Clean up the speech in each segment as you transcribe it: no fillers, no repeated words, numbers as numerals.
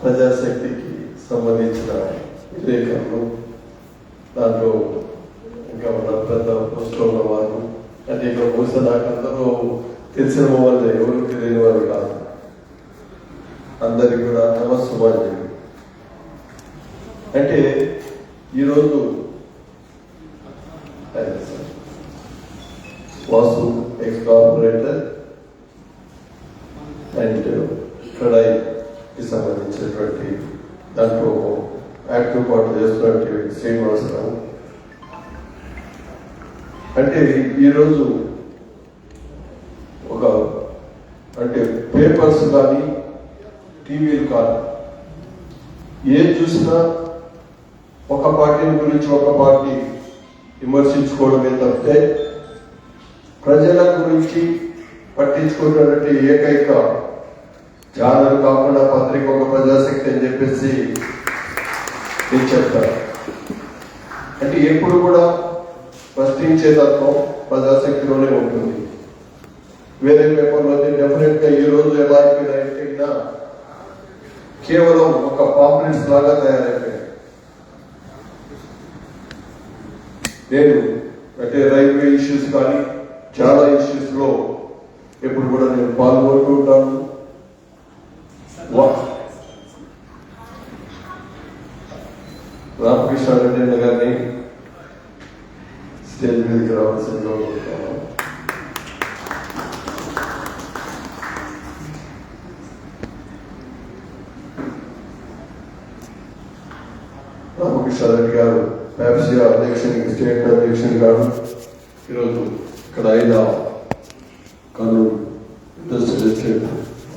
ప్రజాశక్తికి సంబంధించిన విలేకరులు, దాంట్లో ఇంకా మన పెద్ద పోస్టులో ఉన్న వారు, అంటే ఇక్కడ మూసేదాకా అందరూ తెలిసిన వాళ్ళు, ఎవరు తెలియని వారు కాదు. అందరికి కూడా నమస్సుమాంజలి. అంటే ఈరోజు వాసు ఎక్స్ కార్పొరేటర్ అండ్ కడాయికి సంబంధించినటువంటి దాంట్లో యాక్టివ్ పార్ట్ చేస్తున్నటువంటి శ్రీనివాసరావు, అంటే ఈరోజు ఒక అంటే పేపర్స్ కానీ టీవీలు కానీ ఏం చూసినా ఒక పార్టీని గురించి ఒక పార్టీ విమర్శించుకోవడమే తప్పితే ప్రజల గురించి పట్టించుకున్నటువంటి ఏకైక ఛానల్ కాకుండా పత్రిక ఒక ప్రజాశక్తి అని చెప్పేసి నేను చెప్తాను. అంటే ఎప్పుడు కూడా ప్రశ్నించే తత్వం ప్రజాశక్తిలోనే ఉంటుంది. వేరే పేపర్లో డెఫినెట్ గా ఈ రోజు ఎలా అయిపోయినా కేవలం ఒక పాంప్లెట్స్ లాగా తయారైపోయాయి. నేను అంటే రైల్వే ఇష్యూస్ కానీ చాలా ఇష్యూస్ లో ఎప్పుడు కూడా నేను పాల్గొంటూ ఉంటాను. రామకృష్ణ రెడ్డి గారిని స్టేజ్ మీదకి రావాల్సిందిగా కోరుతాను. రామకృష్ణ రెడ్డి గారు ప్యాప్సియా అధ్యక్షునికి, స్టేట్ అధ్యక్షుని గారు ఈరోజు ఇక్కడ 5వ కర్నూలు ఇండస్ట్రియల్ స్టేట్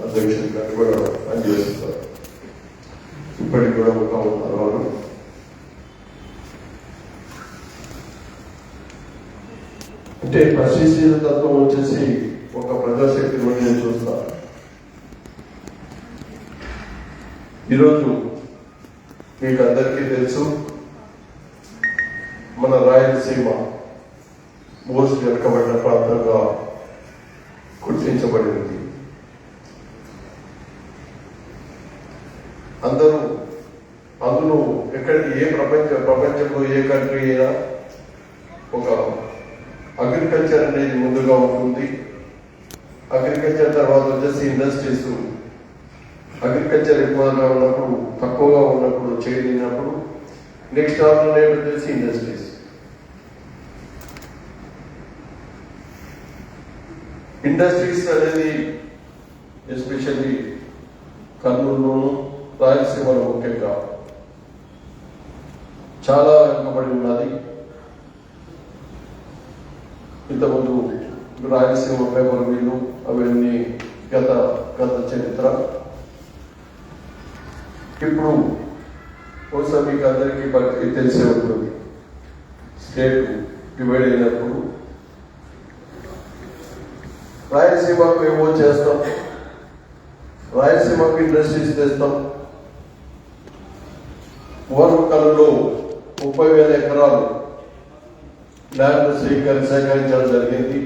అధ్యక్షుని గారు కూడా పనిచేస్తారు. ఇప్పటికి కూడా ఉంటా ఉన్నారు వాళ్ళు. అంటే ప్రశ్నించిన తత్వం వచ్చేసి ఒక ప్రజాశక్తి నుండి నేను చూస్తాను. ఈరోజు మీకు అందరికీ తెలుసు, మన రాయలసీమ మోస్ట్ వెనుకబడిన ప్రాంతంగా గుర్తించబడింది. అందులో ఎక్కడికి ప్రపంచంలో ఏ కంట్రీ అయినా ఒక అగ్రికల్చర్ అనేది ముందుగా ఉంటుంది. అగ్రికల్చర్ తర్వాత వచ్చేసి ఇండస్ట్రీస్. అగ్రికల్చర్ ఎక్కువగా ఉన్నప్పుడు, తక్కువగా ఉన్నప్పుడు, చేయలేనప్పుడు నెక్స్ట్ ఆల్టర్నేటివ్ వచ్చేసి ఇండస్ట్రీస్. ఇండస్ట్రీస్ అనేది ఎస్పెషల్లీ కర్నూలులోను రాయలసీమలో ముఖ్యంగా చాలా వెనుకబడి ఉన్నది. ఇంతకుముందు రాయలసీమ పేపర్ మిల్లు అవన్నీ గత చరిత్ర. ఇప్పుడు బహుశా మీకు అందరికీ తెలిసే ఉంటుంది, స్టేట్ డివైడ్ అయినప్పుడు రాయలసీమకు ఏమో చేస్తాం, రాయలసీమకు ఇండస్ట్రీస్ తెస్తాం. పూర్వకాలంలో 30,000 ఎకరాలు ల్యాండ్ సేకరించడం జరిగింది.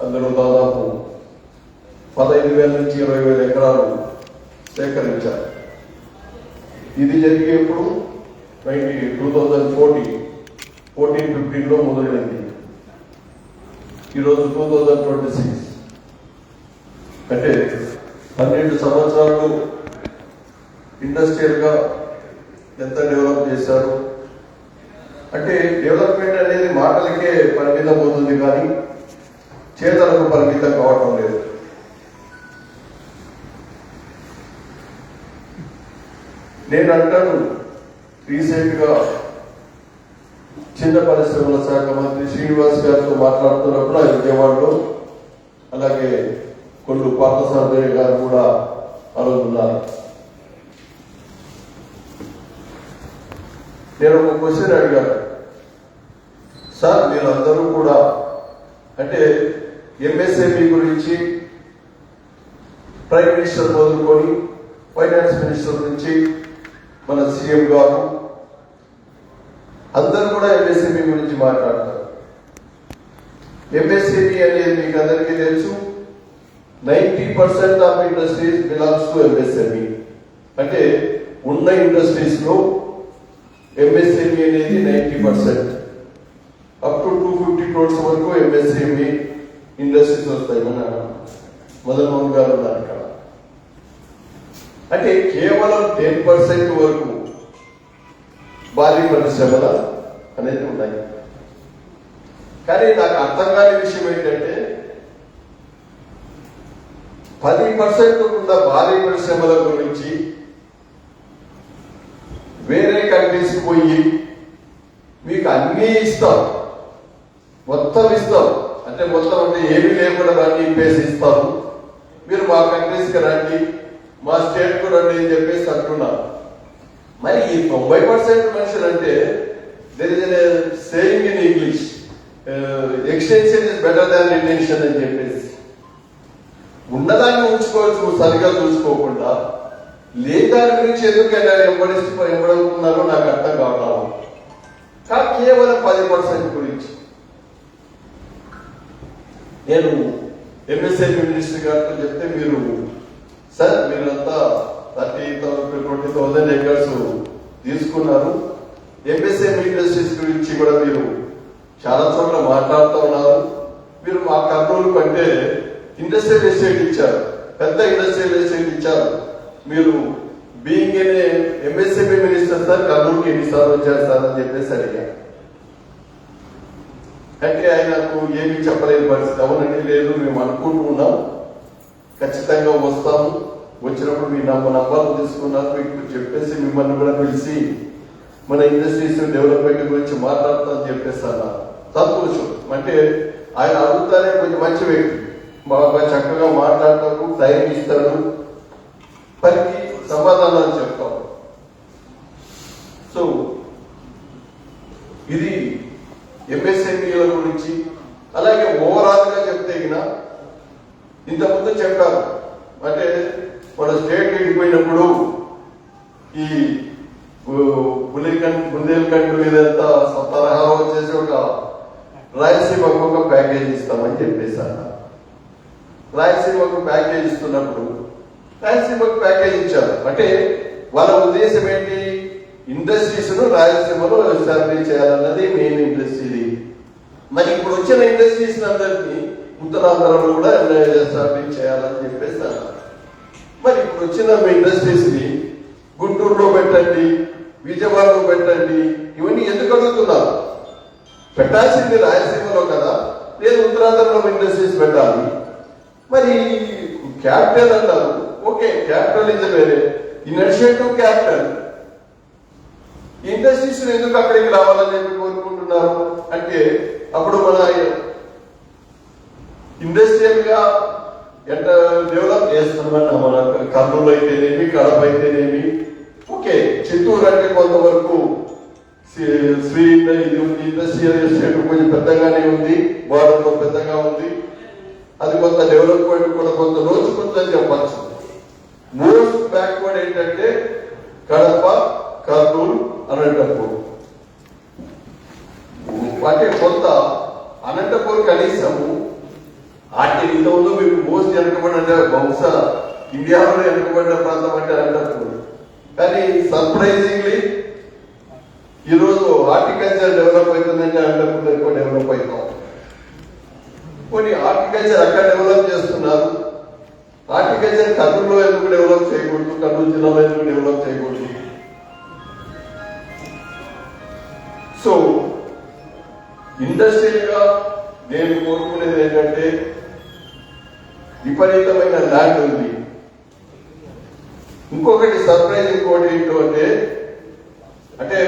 అందులో దాదాపు 15,000 నుంచి 20,000 ఎకరాలు సేకరించారు. ఇది జరిగేప్పుడు 2014-15లో మొదలైంది. ఈరోజు 2026 అంటే 12 సంవత్సరాలు ఇండస్ట్రియల్ గా ఎంత డెవలప్ చేశారు అంటే, డెవలప్మెంట్ అనేది మాటలకే పరిమితం అవుతుంది కానీ చేతలకు పరిమితం కావటం లేదు. నేను అంటాను, రీసెంట్ గా చిన్న పరిశ్రమల శాఖ మంత్రి శ్రీనివాస్ గారితో మాట్లాడుతున్నప్పుడు ఆయన విజయవాడలో, అలాగే కొల్లు పార్థసారథి గారు కూడా అడుగుతున్నారు. నేను ఒక క్వశ్చన్ అడిగాను, సార్ మీరు అందరూ కూడా అంటే ఎంఎస్ఎంఈ గురించి ప్రైమ్ మినిస్టర్ మొదలుకొని ఫైనాన్స్ మినిస్టర్ నుంచి మన సీఎం గారు అందరూ కూడా ఎంఎస్ఎంఈ గురించి మాట్లాడతారు. ఎంఎస్ఎంఈ అనేది మీకు అందరికీ తెలుసు, 90% of industries belongs to MSME. అంటే ఉన్న ఇండస్ట్రీస్ లో ఎంఎస్ఎంఈ అనేది 90%, అప్ టు 250 crores వరకు ఎంఎస్ఎంఈ ఇండస్ట్రీస్ వస్తాయి. మన మదన్మోహన్ గారు ఉన్నారు ఇక్కడ. అంటే కేవలం 10% వరకు భారీ పరిశ్రమల అనేది ఉన్నాయి. కానీ నాకు అర్థం కాని విషయం ఏంటంటే 10% ఉన్న భారీ పరిశ్రమల గురించి వేరే కంట్రీస్కి పోయి మీకు అన్నీ ఇస్తాం, మొత్తం ఇస్తాం, అంటే మొత్తం అంటే ఏమీ లేకుండా రండి ఇప్పేసి ఇస్తాము, మీరు మా కంట్రీస్కి రండి, మా స్టేట్కు రండి అని చెప్పేసి అంటున్నారు. మరి ఈ 90% మనుషులు అంటే there is a saying in English, extension is better than retention అని చెప్పేసి ఉన్నదాన్ని ఉంచుకోవచ్చు సరిగా చూసుకోకుండా లేని దాని గురించి ఎందుకైనా ఎంబడుతున్నారో నాకు అర్థం కావడం. కానీ కేవలం 10% గురించి నేను ఎంఎస్ఎంఈ మినిస్టర్ గారితో చెప్తే మీరు సార్ మీరంతా 30,000-20,000 acres తీసుకున్నారు, ఎంఎస్ఎంఈ ఇండస్ట్రీస్ గురించి కూడా మీరు చాలా చోట్ల మాట్లాడుతూ ఉన్నారు, మీరు మా కర్నూలు కంటే ఇండస్ట్రియల్ ఎస్టేట్ ఇచ్చారు, పెద్ద ఇండస్ట్రియల్ ఎస్టేట్ ఇచ్చారు, మీరు బీయింగ్ ఎంఎస్ఎంఈ మినిస్టర్ సార్ కర్నూలుకి ఎన్నిసార్లు వచ్చారు సార్ అని చెప్పేసి అడిగారు. అంటే ఆయనకు ఏమీ చెప్పలేని పరిస్థితి. అవునండి, లేదు మేము అనుకుంటున్నాం, ఖచ్చితంగా వస్తాము, వచ్చినప్పుడు మీ నంబర్లు తీసుకున్నారు, మీకు చెప్పేసి మిమ్మల్ని కూడా పిలిచి మన ఇండస్ట్రీస్ డెవలప్మెంట్ గురించి మాట్లాడతామని చెప్పేసి అన్నారు. సంతోషం. అంటే ఆయన అడుగుతానే కొంచెం మంచి వ్యక్తి, బాగా చక్కగా మాట్లాడతాడు, టైం ఇస్తాడు, పనికి సమాధానాలు చెప్తాం. సో ఇది ఎంఎస్ఎంఈల గురించి. అలాగే ఓవరాల్ గా చెప్తే ఇంతకుముందు చెప్పారు, అంటే మన స్టేట్ విడిపోయినప్పుడు ఈ బుందేల్ఖండ్ మీదంతా తరహాలో వచ్చేసి ఒక రాయలసీమకు ఒక ప్యాకేజ్ ఇస్తామని చెప్పేసారు. రాయలసీమకు ప్యాకేజ్ ఇస్తున్నప్పుడు రాయలసీమకు ప్యాకేజ్ ఇచ్చారు. అంటే వాళ్ళ ఉద్దేశం ఏంటి, ఇండస్ట్రీస్ ను రాయలసీమలో ఎస్టాబ్లిష్ చేయాలన్నది మెయిన్ ఇండస్ట్రీ. మరి ఇప్పుడు వచ్చిన ఇండస్ట్రీస్ అందరినీ ఉత్తరాంధ్రలో కూడా ఎస్టాబ్లిష్ చేయాలని చెప్పేసి అన్నారు. మరి ఇప్పుడు వచ్చిన ఇండస్ట్రీస్ ని గుంటూరులో పెట్టండి, విజయవాడలో పెట్టండి, ఇవన్నీ ఎందుకు అడుగుతున్నారు? పెట్టాల్సింది రాయలసీమలో కదా, లేదు ఉత్తరాంధ్రలో ఇండస్ట్రీస్ పెట్టాలి. మరి క్యాపిటల్ అంటారు, ఓకే క్యాపిటల్ ఇది వేరే, ఇనిషియేటివ్ క్యాపిటల్, ఇండస్ట్రీస్ ఎందుకు అక్కడికి రావాలని చెప్పి కోరుకుంటున్నారు? అంటే అప్పుడు మన ఇండస్ట్రియల్ గా ఎంత డెవలప్ చేస్తామన్న మన కర్నూలు అయితేనేమి, కడప అయితేనేమి, ఓకే చిత్తూరు అంటే కొంతవరకు శ్రీ ఇండస్ట్రియల్ ఎస్టేట్ కొంచెం పెద్దగానే ఉంది, బార్డర్లో పెద్దగా ఉంది, అది కొంత డెవలప్మెంట్ కూడా కొంత రోజు కొంత చెప్పచ్చు. మోస్ట్ బ్యాక్వర్డ్ ఏంటంటే కడప, కర్నూలు, అనంతపూర్. అంటే కొంత అనంతపూర్ కనీసము వాటి ఇంతలో మీకు మోస్ట్ వెనుకబడిన బహుశా ఇండియాలో వెనుకబడిన ప్రాంతం అంటే అనంతపూర్. కానీ సర్ప్రైజింగ్లీ ఈరోజు హార్టికల్చర్ డెవలప్ అవుతుందంటే అనంతపూర్ ఎక్కువ డెవలప్ అవుతాం. కొన్ని హార్టికల్చర్ అక్కడ డెవలప్ చేస్తున్నారు, హార్టికల్చర్ కర్నూలులో ఎందుకు డెవలప్ చేయకూడదు, కర్నూలు జిల్లాలో ఎందుకు డెవలప్ చేయకూడదు? సో ఇండస్ట్రియల్ గా నేను కోరుకునేది ఏంటంటే విపరీతమైన ల్యాండ్ ఉంది. ఇంకొకటి సర్ప్రైజ్ ఇంకోటి ఏంటో అంటే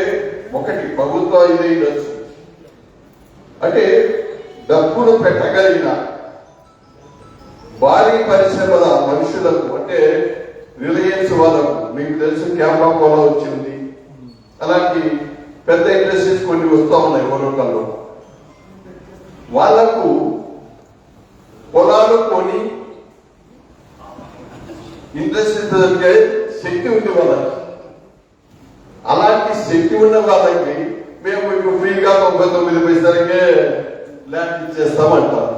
ఒకటి ప్రభుత్వం ఇదే ఉండొచ్చు, అంటే డబ్బును పెట్టగలిగిన భారీ పరిశ్రమల మనుషులకు, అంటే రిలయన్స్ వాళ్ళకు, మీకు తెలుసు క్యాంపా కోలా వచ్చింది, అలాంటి పెద్ద ఇండస్ట్రీస్ కొన్ని వస్తూ ఉన్నాయి ఓలోకల్లో, వాళ్లకు పొలాలు కొని ఇండస్ట్రీస్ దొరికే శక్తి ఉంది వాళ్ళకి. అలాంటి శక్తి ఉన్న వాళ్ళకి మేము మీకు ఫ్రీగా 99 పైసలకే ల్యాండ్ ఇచ్చేస్తామంటారు.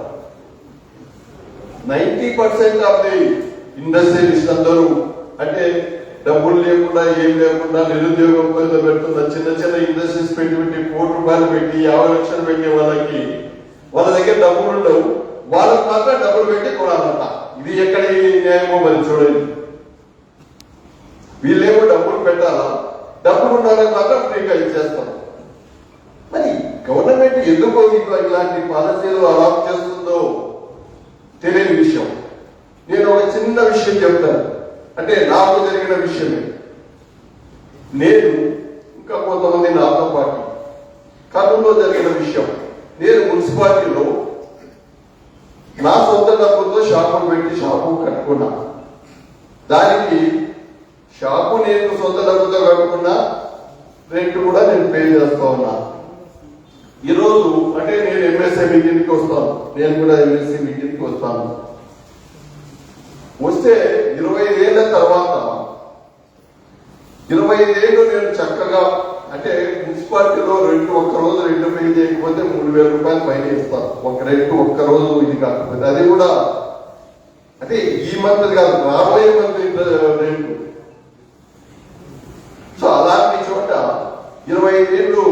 90% ఆఫ్ ది ఇండస్ట్రియలిస్ట్ అందరూ అంటే డబ్బులు లేకుండా ఏం లేకుండా నిరుద్యోగం పెడుతున్న చిన్న చిన్న ఇండస్ట్రీస్ పెట్టి ₹1,00,00,000 పెట్టి 50 లక్షలు పెట్టే వాళ్ళకి వాళ్ళ దగ్గర డబ్బులు ఉండవు, వాళ్ళకి మాత్రం డబ్బులు పెట్టి కొనాలంట. ఇది ఎక్కడ న్యాయమో మరి చూడండి. వీళ్ళేమో డబ్బులు పెట్టాలా, డబ్బులు ఉన్న వాళ్ళకి మాత్రం ఫ్రీగా ఇచ్చేస్తాం. మరి గవర్నమెంట్ ఎందుకో ఇలాంటి పాలసీలు అడాప్ట్ చేస్తుందో తెలియని విషయం. నేను ఒక చిన్న విషయం చెప్తాను, అంటే నాకు జరిగిన విషయమే. నేను ఇంకా కొంతమంది నాతో పాటు కర్నూలులో జరిగిన విషయం. నేను మున్సిపాలిటీలో నా సొంత డబ్బులతో షాపులు పెట్టి షాపు కట్టుకున్నా. దానికి షాపు నేను సొంత డబ్బుతో కట్టుకున్నా, రెంట్ కూడా నేను పే చేస్తా ఉన్నా. ఈరోజు అంటే నేను ఎంఎస్ఏ మీటింగ్కి వస్తాను, నేను కూడా ఎంఎస్సీ మీటింగ్కి వస్తాను. వస్తే 25 ఏళ్ల తర్వాత 25 ఏళ్ళు నేను చక్కగా అంటే మున్సిపాలిటీలో ఒక్కరోజు రెంట్ పే చేయకపోతే ₹3,000 పైన ఇస్తాను. ఒక్కరోజు ఇది కాకపోతే, అది కూడా అంటే ఈ మంత్ కాదు, రాబోయే మంత్ రెంట్. సో అలాంటి చోట 25 ఏళ్ళు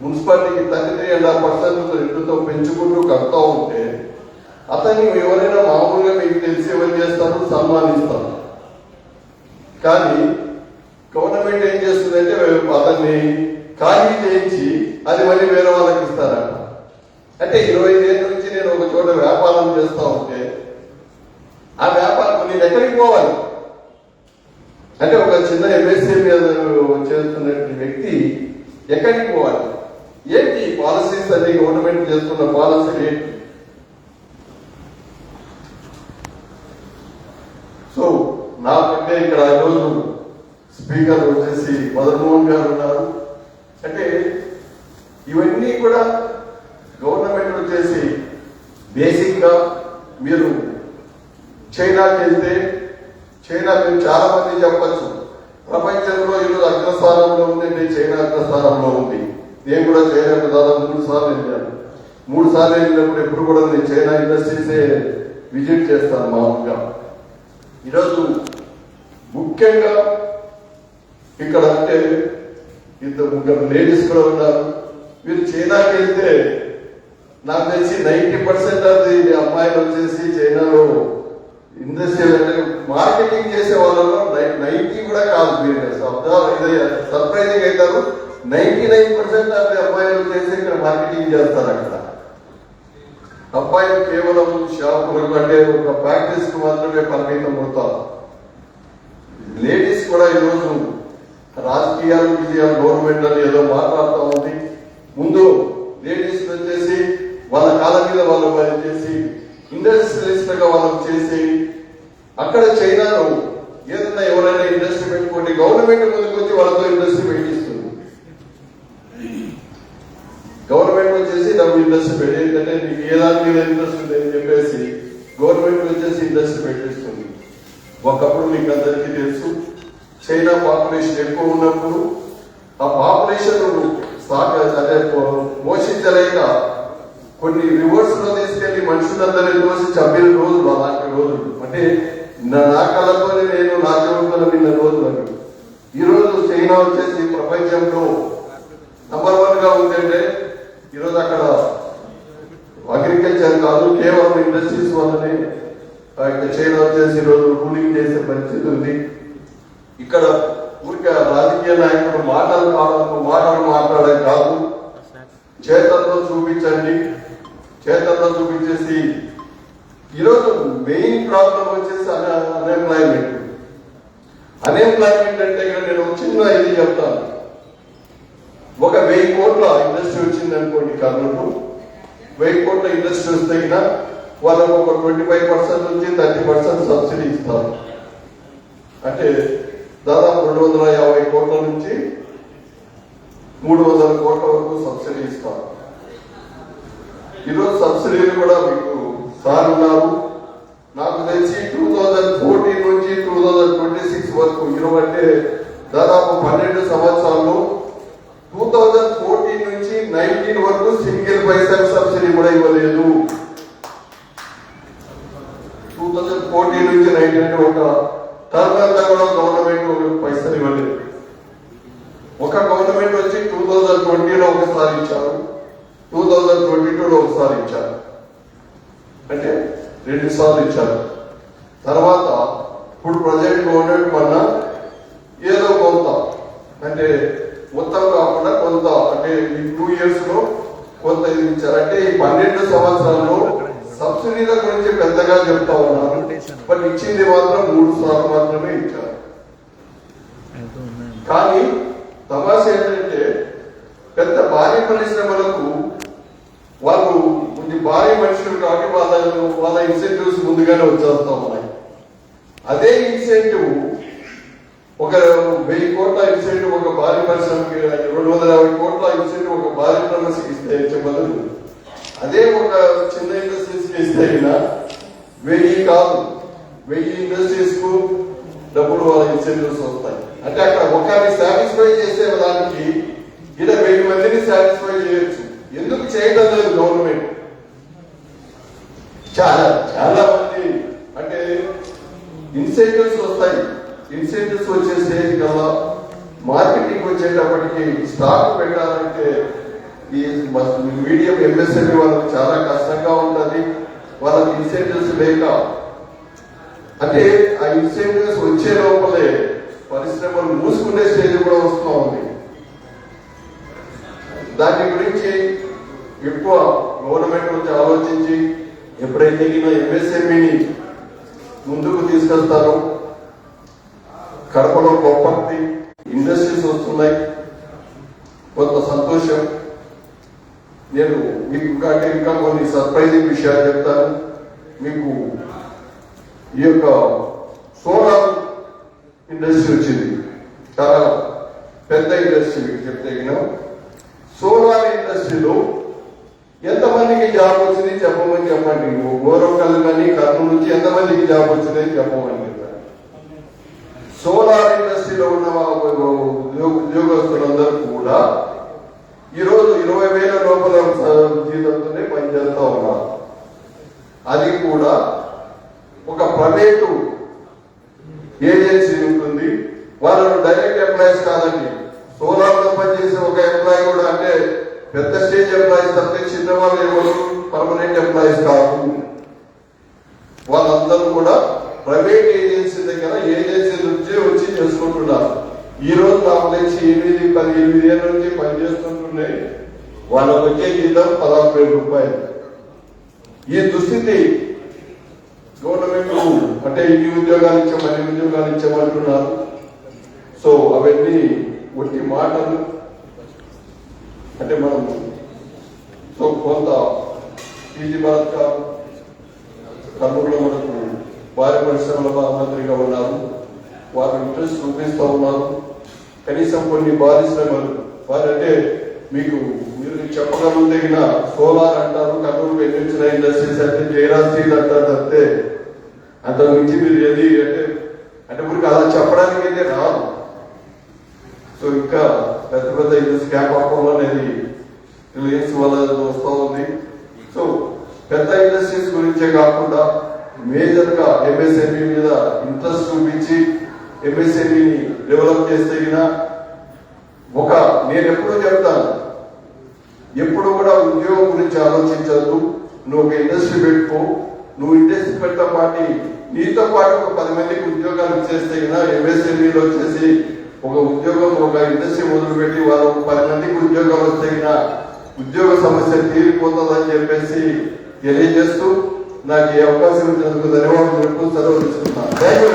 మున్సిపాలిటీకి 33.5% రెంట్తో పెంచుకుంటూ కడతా ఉంటే అతన్ని ఎవరైనా మామూలుగా మీకు తెలిసి ఎవరు చేస్తారు, సన్మానిస్తారు. కానీ గవర్నమెంట్ ఏం చేస్తుందంటే అతన్ని ఖాళీ చేయించి అది మళ్ళీ వేరే వాళ్ళకి ఇస్తారట. అంటే 25 ఏళ్ళ నుంచి నేను ఒక చోట వ్యాపారం చేస్తా ఉంటే ఆ వ్యాపారం నేను ఎక్కడికి పోవాలి? అంటే ఒక చిన్న ఎంఎస్సీ మీద చేస్తున్న వ్యక్తి ఎక్కడికి పోవాలి? ఏంటి పాలసీస్ అన్ని గవర్నమెంట్ చేస్తున్న పాలసీలు ఏంటి? సో నాకంటే ఇక్కడ ఈరోజు స్పీకర్ వచ్చేసి మదన్మోహన్ గారు ఉన్నారు. అంటే ఇవన్నీ కూడా గవర్నమెంట్ వచ్చేసి బేసిక్ గా మీరు చైనాకి వెళ్తే, చైనా మీరు చాలా మంది చెప్పచ్చు ప్రపంచంలో ఈరోజు అగ్రస్థానంలో ఉందంటే చైనా అగ్రస్థానంలో ఉంది. నేను కూడా చైనాకు దాదాపు 3 సార్లు వెళ్ళాను. 3 సార్లు వెళ్ళినప్పుడు ఎప్పుడు కూడా నేను చైనా ఇండస్ట్రీసే విజిట్ చేస్తాను మామూలుగా. ఈరోజు ముఖ్యంగా ఇక్కడ అంటే 2-3 లేడీస్ కూడా ఉన్నారు. మీరు చైనాకి వెళ్తే నాకు తెలిసి 90% ఆఫ్ ది అమ్మాయిలు వచ్చేసి చైనాలో ఇండస్ట్రియల్ అంటే మార్కెటింగ్ చేసే వాళ్ళలో 90 కూడా కాదు. మీరు సర్ప్రైజింగ్ అవుతారు, 99% ఆఫ్ ది అమ్మాయిలు వచ్చేసి ఇక్కడ మార్కెటింగ్ చేస్తారు. అక్కడ అబ్బాయిలు కేవలం షాపులకు అంటే ఒక ప్రాక్టీస్ కు మాత్రమే పరిమితం అవుతారు. లేడీస్ కూడా ఈరోజు రాజకీయాలు విజయాలు గవర్నమెంట్ అని ఏదో మాట్లాడుతూ ఉంది. ముందు లేడీస్ వచ్చేసి వాళ్ళ కాళ్ళ మీద వాళ్ళు పనిచేసి ఇండస్ట్రియలిస్ట్ గా వాళ్ళకి చేసి అక్కడ చైనాలో ఏదన్నా ఎవరైనా ఇండస్ట్రీ పెట్టుకోండి, గవర్నమెంట్ ముందుకు వచ్చి వాళ్ళతో ఇండస్ట్రీ పెట్టిస్తుంది. గవర్నమెంట్ వచ్చేసి డబ్బు ఇండస్ట్రీ పెట్టేంటే మీకు ఏ దాని మీద ఇంట్రెస్ట్ ఉంది అని చెప్పేసి గవర్నమెంట్ వచ్చేసి ఇండస్ట్రీ పెట్టిస్తుంది. ఒకప్పుడు మీకు అందరికీ తెలుసు చైనా పాపులేషన్ ఎక్కువ ఉన్నప్పుడు ఆ పాపులేషన్ అదే పోషించలేక కొన్ని రివర్స్ లో తీసుకెళ్లి మనుషులందరినీ తోసి చంపిన రోజులు అలాంటి రోజులు. అంటే నా కళతోనే నేను నా జీవితంలో విన్న రోజులు అవి. ఈ రోజు చైనా వచ్చేసి ప్రపంచంలో నంబర్ 1 గా ఉందంటే ఈరోజు అక్కడ అగ్రికల్చర్ కాదు, కేవలం ఇండస్ట్రీస్ వల్లనే చైనా వచ్చేసి ఈరోజు రూలింగ్ చేసే పరిస్థితి ఉంది. ఇక్కడ ఊరికే రాజకీయ నాయకులు మాటలు మాట్లాడే కాదు, చేతల్లో చూపించండి. చేతల్లో చూపించేసి ఈరోజు మెయిన్ ప్రాబ్లం వచ్చేసి అన్ఎంప్లాయ్మెంట్. అన్ఎంప్లాయ్మెంట్ అంటే ఇక్కడ నేను చిన్న ఇది చెప్తాను. ఒక 1000 కోట్ల ఇండస్ట్రీ వచ్చింది అనుకోండి, కర్నూలు 1000 కోట్ల ఇండస్ట్రీ వస్తే వాళ్ళకు ఒక 25% నుంచి 30% సబ్సిడీ ఇస్తారు. అంటే దాదాపు 250 కోట్ల నుంచి 300 కోట్ల వరకు సబ్సిడీ ఇస్తారు. ఈరోజు సబ్సిడీలు కూడా మీకు సార్ ఉన్నారు. నాకు తెలిసి 2014 నుంచి 2026 వరకు అంటే దాదాపు 12 సంవత్సరాల్లో 2014 నుంచి 19 వరకు సింగిల్ పైసా సబ్సిడీ కూడా ఇవ్వలేదు. 2014 నుంచి 19 ఒక తర్వాత కూడా గవర్నమెంట్ ఒక పైసలు ఇవ్వలేదు. ఒక గవర్నమెంట్ వచ్చి 2020లో ఒకసారి ఇచ్చారు, 2022లో ఒకసారి ఇచ్చారు, అంటే 2 సార్లు ఇచ్చారు. తర్వాత ఇప్పుడు ప్రజెంట్ గవర్నమెంట్ వల్ల ఏదో కొంత, అంటే మొత్తం కాకుండా కొంత, అంటే ఈ 2 years లో కొంత ఇది ఇచ్చారు. అంటే ఈ 12 సంవత్సరాల్లో సబ్సిడీల గురించి పెద్దగా చెప్తా ఉన్నారు, బట్ ఇచ్చింది మాత్రం 3 సార్లు మాత్రమే ఇచ్చారు. కానీ తమాష ఏంటంటే పెద్ద భారీ పరిశ్రమలకు వాళ్ళు కొంచెం భారీ మనుషులు కాబట్టి వాళ్ళ ఇన్సెంటివ్స్ ముందుగానే వచ్చేస్తా ఉన్నాయి. అదే ఇన్సెంటివ్ ఒక 1000 కోట్ల ఇన్సెంటివ్ ఒక భారీ పరిశ్రమకి, 250 కోట్ల ఇన్సెంటివ్ ఒక భారీ పరిశ్రమకి ఇస్తే చెప్పలేదు. అదే ఒక చిన్న ఇండస్ట్రీస్ కి ఇస్తే 1000 కాదు, 1000 ఇండస్ట్రీస్ కు డబ్బులు వాళ్ళ ఇన్సెంటివ్స్ వస్తాయి. అంటే అక్కడ ఒకరిని సాటిస్ఫై చేసే దానికి ఇలా 1000 మందిని సాటిస్ఫై చేయొచ్చు. ఎందుకు చేయడం లేదు గవర్నమెంట్? చాలా చాలా మంది అంటే ఇన్సెంటివ్స్ వస్తాయి. ఇన్సెంటివ్స్ వచ్చే స్టేజ్ కల్లా మార్కెటింగ్ వచ్చేటప్పటికి స్టాక్ పెట్టాలంటే ఈ మీడియం ఎంఎస్ఎంఈ వాళ్ళకి చాలా కష్టంగా ఉంటుంది. వాళ్ళకి ఇన్సెంటివ్స్ లేక, అంటే ఆ ఇన్సెంటివ్స్ వచ్చే లోపలే పరిశ్రమలు మూసుకునే స్టేజ్ కూడా వస్తూ ఉంది. దాని గురించి ఎక్కువ గవర్నమెంట్ వచ్చి ఆలోచించి ఎప్పుడైతే ఎంఎస్ఎంఈని ముందుకు తీసుకొస్తారో, కడపలో గొప్ప ఇండస్ట్రీస్ వస్తున్నాయి, కొంత సంతోషం. నేను మీకు ఇంకా కొన్ని సర్ప్రైజింగ్ విషయాలు చెప్తాను మీకు. ఈ యొక్క సోలార్ ఇండస్ట్రీ వచ్చింది, చాలా పెద్ద ఇండస్ట్రీ. మీకు చెప్తే సోలార్ ఇండస్ట్రీలో ఎంతమందికి జాబ్ వచ్చింది చెప్పమని చెప్పండి. గోరవకల్ కానీ కర్నూలు నుంచి ఎంతమందికి జాబ్ వచ్చింది చెప్పమని చెప్పండి. సోలార్ ఇండస్ట్రీలో ఉన్న ఉద్యోగస్తులందరూ కూడా ఈరోజు 20,000 లోపల జీతంతోనే పనిచేస్తా ఉన్నారు. అది కూడా ఒక ప్రైవేటు ఏజెన్సీ ఉంటుంది, వాళ్ళు డైరెక్ట్ ఎంప్లాయీస్ కాదండి. సోలార్ లో పనిచేసే ఒక ఎంప్లాయీ కూడా, అంటే పెద్ద స్టేజ్ ఎంప్లాయీస్ తప్పితే చిన్న వాళ్ళు ఎవరు పర్మనెంట్ ఎంప్లాయీస్ కాదు. వాళ్ళందరూ కూడా ప్రైవేట్ ఏజెన్సీ దగ్గర ఏజెన్సీ నుంచి వచ్చి చేసుకుంటున్నారు. ఈ రోజు నాకు తెలిసి 8-10 ఏళ్ళ నుంచి పనిచేస్తుంటున్నాయి. వాళ్ళకు వచ్చే జీతం 16,000 రూపాయలు. ఈ దుస్థితి గవర్నమెంట్ అంటే ఇన్ని ఉద్యోగాలు ఇచ్చామంటున్నారు. సో అవన్నీ ఒట్టి మాటలు. అంటే మనం సో కొంత పీజీ భారత్ గారు కర్నూలులో మనకు భారీ పరిశ్రమల మంత్రిగా ఉన్నారు, వారు ఇంట్రెస్ట్ చూపిస్తూ ఉన్నారు. కనీసం కొన్ని పరిశ్రమలు వారంటే మీరు చెప్పగలిగిన సోలార్ అంటారు, కర్నూలు పెంచిన ఇండస్ట్రీస్ అంటే జైరాజ్ స్టీల్ అంటారు తప్పితే అంతకు మించి మీరు ఏది అంటే ఊరికి అలా చెప్పడానికి అయితే రాదు. సో ఇంకా పెద్ద పెద్ద ఇండస్ట్రీ క్యాప్ అవ్వడం అనేది రిలయన్స్ వల్ల వస్తూ ఉంది. సో పెద్ద ఇండస్ట్రీస్ గురించే కాకుండా మేజర్ గా ఎంఎస్ఎంఈ మీద ఇంట్రెస్ట్ చూపించి ఎంఎస్ఎంఈని డెవలప్ చేస్తే నేను ఎప్పుడూ చెప్తాను, ఎప్పుడు కూడా ఉద్యోగం గురించి ఆలోచించద్దు. నువ్వు ఒక ఇండస్ట్రీ పెట్టుకో, నువ్వు ఇండస్ట్రీ పెట్ట పాటి నీతో పాటు ఒక 10 మందికి ఉద్యోగాలు ఇచ్చేస్తే ఎంఎస్ఎంఈలో వచ్చేసి ఒక ఉద్యోగం ఒక ఇండస్ట్రీ మొదలుపెట్టి వాళ్ళు 10 మందికి ఉద్యోగాలు వస్తే ఉద్యోగ సమస్య తీరిపోతుందని చెప్పేసి తెలియజేస్తూ నాకు ఈ అవకాశం ఇచ్చినందుకు ధన్యవాదాలు తెలుపుతూ సెలవు తీసుకుంటున్నాను. Thank you.